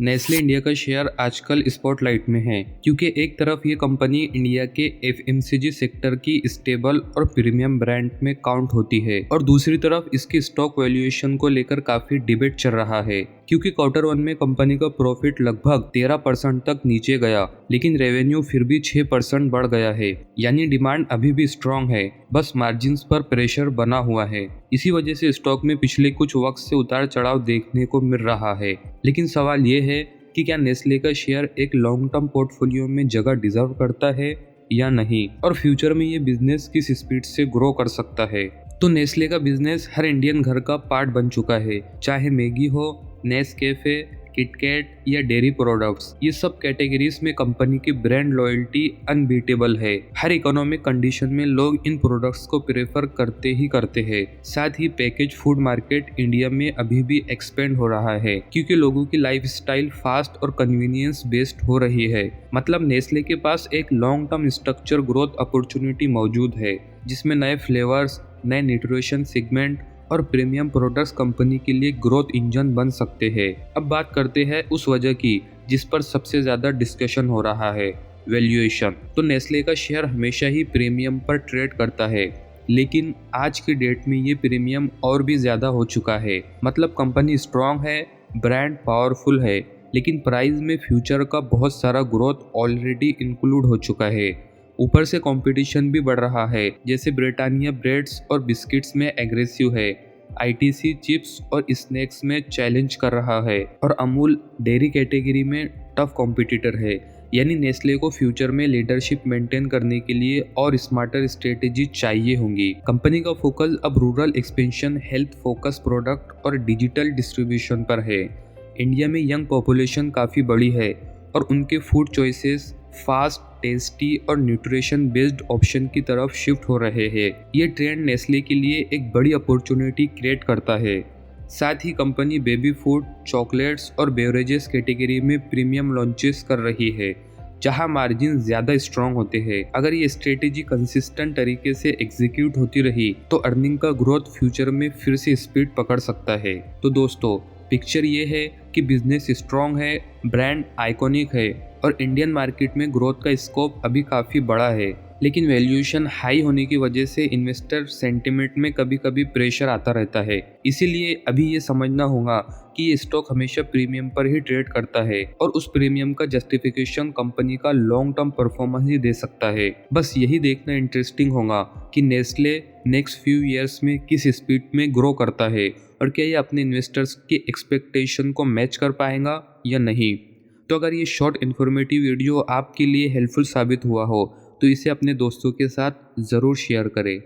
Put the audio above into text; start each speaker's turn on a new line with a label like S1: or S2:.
S1: Nestle India का share आजकल spotlight में है क्योंकि एक तरफ ये कंपनी इंडिया के एफएमसीजी सेक्टर की स्टेबल और प्रीमियम ब्रांड में काउंट होती है और दूसरी तरफ इसकी स्टॉक वैल्यूएशन को लेकर काफी डिबेट चल रहा है क्योंकि क्वार्टर 1 में कंपनी का प्रॉफिट लगभग 13% तक नीचे गया, लेकिन रेवेन्यू फिर भी 6% बढ़ गया है। यानी डिमांड अभी भी स्ट्रॉन्ग है, बस मार्जिन्स पर प्रेशर बना हुआ है। इसी वजह से स्टॉक में पिछले कुछ वक्त से उतार चढ़ाव देखने को मिल रहा है। लेकिन सवाल ये है कि क्या नेस्ले का शेयर एक लॉन्ग टर्म पोर्टफोलियो में जगह डिजर्व करता है या नहीं, और फ्यूचर में ये बिजनेस किस स्पीड से ग्रो कर सकता है। तो नेस्ले का बिजनेस हर इंडियन घर का पार्ट बन चुका है, चाहे मैगी हो, नेस्कैफे, किटकैट या डेयरी प्रोडक्ट्स। ये सब कैटेगरीज में कंपनी की ब्रांड लॉयल्टी अनबीटेबल है। हर इकोनॉमिक कंडीशन में लोग इन प्रोडक्ट्स को प्रेफर करते ही करते हैं। साथ ही पैकेज फूड मार्केट इंडिया में अभी भी एक्सपेंड हो रहा है क्योंकि लोगों की लाइफस्टाइल फास्ट और कन्वीनियंस बेस्ड हो रही है। मतलब नेस्ले के पास एक long term structure growth opportunity मौजूद है, जिसमें नए फ्लेवर्स, नए न्यूट्रिशन सेगमेंट और प्रीमियम प्रोडक्ट्स कंपनी के लिए ग्रोथ इंजन बन सकते हैं। अब बात करते हैं उस वजह की जिस पर सबसे ज़्यादा डिस्कशन हो रहा है, वैल्यूएशन। तो नेस्ले का शेयर हमेशा ही प्रीमियम पर ट्रेड करता है, लेकिन आज की डेट में ये प्रीमियम और भी ज़्यादा हो चुका है। मतलब कंपनी स्ट्रॉन्ग है, ब्रांड पावरफुल है, लेकिन प्राइस में फ्यूचर का बहुत सारा ग्रोथ ऑलरेडी इंक्लूड हो चुका है। ऊपर से कंपटीशन भी बढ़ रहा है, जैसे ब्रिटानिया ब्रेड्स और बिस्किट्स में एग्रेसिव है, आईटीसी चिप्स और स्नैक्स में चैलेंज कर रहा है, और अमूल डेयरी कैटेगरी में टफ कॉम्पिटिटर है। यानी नेस्ले को फ्यूचर में लीडरशिप मेंटेन करने के लिए और स्मार्टर स्ट्रेटेजी चाहिए होंगी। कंपनी का फोकस अब rural expansion, health focus product और डिजिटल डिस्ट्रीब्यूशन पर है। इंडिया में यंग पॉपुलेशन काफ़ी बड़ी है और उनके फूड चॉइसेस फास्ट, टेस्टी और न्यूट्रिशन बेस्ड ऑप्शन की तरफ शिफ्ट हो रहे हैं। ये ट्रेंड नेस्ले के लिए एक बड़ी अपॉर्चुनिटी क्रिएट करता है। साथ ही कंपनी बेबी फूड, चॉकलेट्स और बेवरेजेस कैटेगरी में प्रीमियम लॉन्चेस कर रही है, जहां मार्जिन ज़्यादा स्ट्रॉन्ग होते हैं। अगर ये स्ट्रेटेजी कंसिस्टेंट तरीके से एग्जीक्यूट होती रही तो अर्निंग का ग्रोथ फ्यूचर में फिर से स्पीड पकड़ सकता है। तो दोस्तों, पिक्चर ये है कि बिजनेस स्ट्रॉन्ग है, ब्रांड आइकॉनिक है और इंडियन मार्केट में ग्रोथ का स्कोप अभी काफ़ी बड़ा है। लेकिन वैल्यूएशन हाई होने की वजह से इन्वेस्टर सेंटिमेंट में कभी कभी प्रेशर आता रहता है। इसीलिए अभी ये समझना होगा कि ये स्टॉक हमेशा प्रीमियम पर ही ट्रेड करता है और उस प्रीमियम का जस्टिफिकेशन कंपनी का लॉन्ग टर्म परफॉर्मेंस ही दे सकता है। बस यही देखना इंटरेस्टिंग होगा कि नेस्ले नेक्स्ट फ्यू ईयर्स में किस स्पीड में ग्रो करता है और क्या ये अपने इन्वेस्टर्स की एक्सपेक्टेशन को मैच कर पाएगा या नहीं। तो अगर ये शॉर्ट इन्फॉर्मेटिव वीडियो आपके लिए हेल्पफुल साबित हुआ हो तो इसे अपने दोस्तों के साथ ज़रूर शेयर करें।